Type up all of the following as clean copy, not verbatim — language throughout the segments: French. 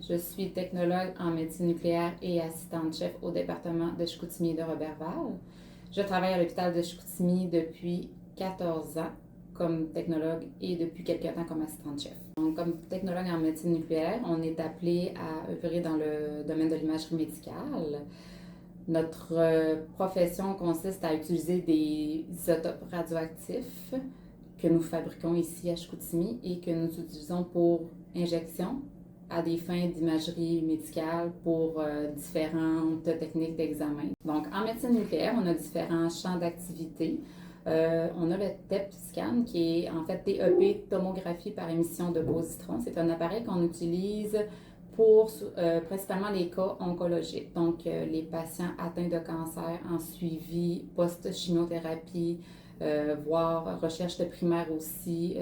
Je suis technologue en médecine nucléaire et assistante-chef au département de Chicoutimi et de Roberval. Je travaille à l'hôpital de Chicoutimi depuis 14 ans comme technologue et depuis quelques temps comme assistante-chef. Donc, comme technologue en médecine nucléaire, on est appelé à œuvrer dans le domaine de l'imagerie médicale. Notre profession consiste à utiliser des isotopes radioactifs que nous fabriquons ici à Chicoutimi et que nous utilisons pour injection à des fins d'imagerie médicale pour différentes techniques d'examen. Donc, en médecine nucléaire, on a différents champs d'activité. On a le TEP scan qui est en fait TEP, tomographie par émission de positrons. C'est un appareil qu'on utilise pour principalement les cas oncologiques, donc les patients atteints de cancer en suivi post-chimiothérapie, voire recherche de primaire aussi,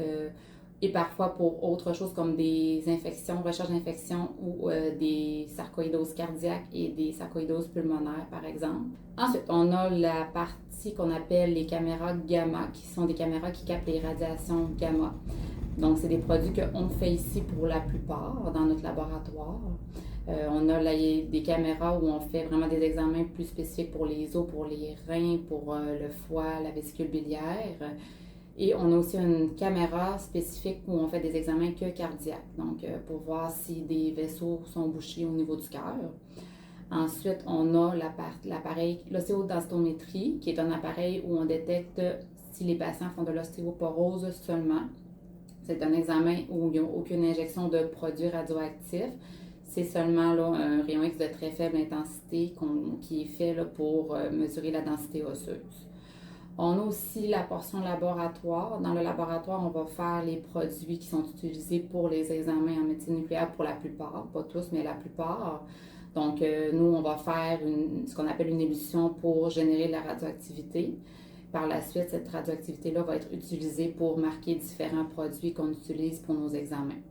et parfois pour autre chose comme des infections, recherche d'infections ou des sarcoïdoses cardiaques et des sarcoïdoses pulmonaires, par exemple. Ensuite, on a la partie qu'on appelle les caméras gamma, qui sont des caméras qui captent les radiations gamma. Donc, c'est des produits qu'on fait ici pour la plupart dans notre laboratoire. On a des caméras où on fait vraiment des examens plus spécifiques pour les os, pour les reins, pour le foie, la vésicule biliaire. Et on a aussi une caméra spécifique où on fait des examens que cardiaques, donc pour voir si des vaisseaux sont bouchés au niveau du cœur. Ensuite, on a l'appareil, l'ostéodensitométrie, qui est un appareil où on détecte si les patients font de l'ostéoporose seulement. C'est un examen où il n'y a aucune injection de produits radioactifs. C'est seulement là, un rayon X de très faible intensité qui est fait là, pour mesurer la densité osseuse. On a aussi la portion laboratoire. Dans le laboratoire, on va faire les produits qui sont utilisés pour les examens en médecine nucléaire pour la plupart, pas tous, mais la plupart. Donc, nous, on va faire ce qu'on appelle une ébullition pour générer de la radioactivité. Par la suite, cette radioactivité-là va être utilisée pour marquer différents produits qu'on utilise pour nos examens.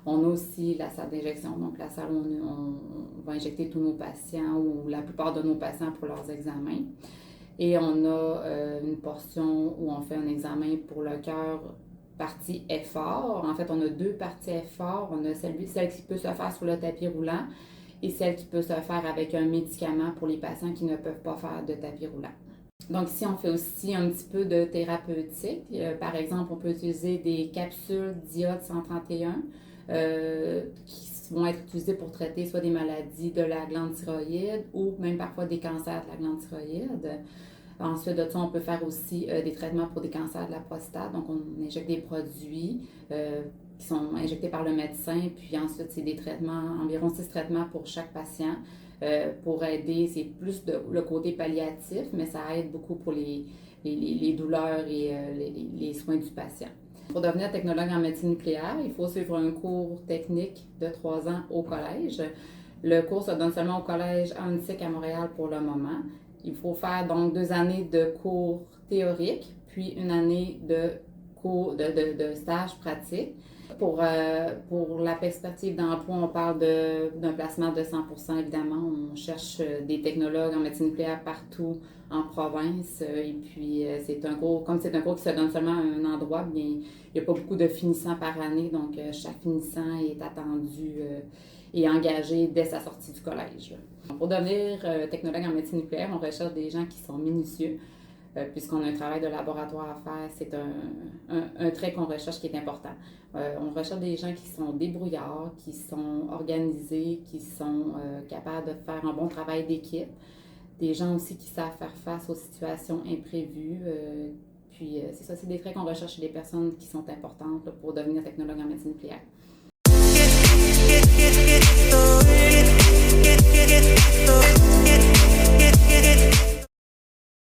On a aussi la salle d'injection, donc la salle où on va injecter tous nos patients ou la plupart de nos patients pour leurs examens. Et on a une portion où on fait un examen pour le cœur, partie effort. En fait, on a deux parties effort. On a celle qui peut se faire sur le tapis roulant et celle qui peut se faire avec un médicament pour les patients qui ne peuvent pas faire de tapis roulant. Donc ici, on fait aussi un petit peu de thérapeutique. Par exemple, on peut utiliser des capsules d'iode 131 qui vont être utilisées pour traiter soit des maladies de la glande thyroïde ou même parfois des cancers de la glande thyroïde. Ensuite de ça, on peut faire aussi des traitements pour des cancers de la prostate. Donc, on injecte des produits qui sont injectés par le médecin. Puis ensuite, c'est des traitements, environ 6 traitements pour chaque patient pour aider. C'est plus le côté palliatif, mais ça aide beaucoup pour les douleurs et les soins du patient. Pour devenir technologue en médecine nucléaire, il faut suivre un cours technique de 3 ans au collège. Le cours se donne seulement au collège Antique à Montréal pour le moment. Il faut faire donc 2 années de cours théoriques, puis une année de stage pratique. Pour la perspective d'emploi, on parle d'un placement de 100%, évidemment. On cherche des technologues en médecine nucléaire partout en province. Et puis, comme c'est un cours qui se donne seulement à un endroit, bien, il n'y a pas beaucoup de finissants par année. Donc, chaque finissant est attendu et engagé dès sa sortie du collège. Pour devenir technologue en médecine nucléaire, on recherche des gens qui sont minutieux, puisqu'on a un travail de laboratoire à faire. C'est un trait qu'on recherche qui est important. On recherche des gens qui sont débrouillards, qui sont organisés, qui sont capables de faire un bon travail d'équipe. Des gens aussi qui savent faire face aux situations imprévues. Puis c'est ça, c'est des traits qu'on recherche chez les personnes qui sont importantes là, pour devenir technologue en médecine nucléaire. Get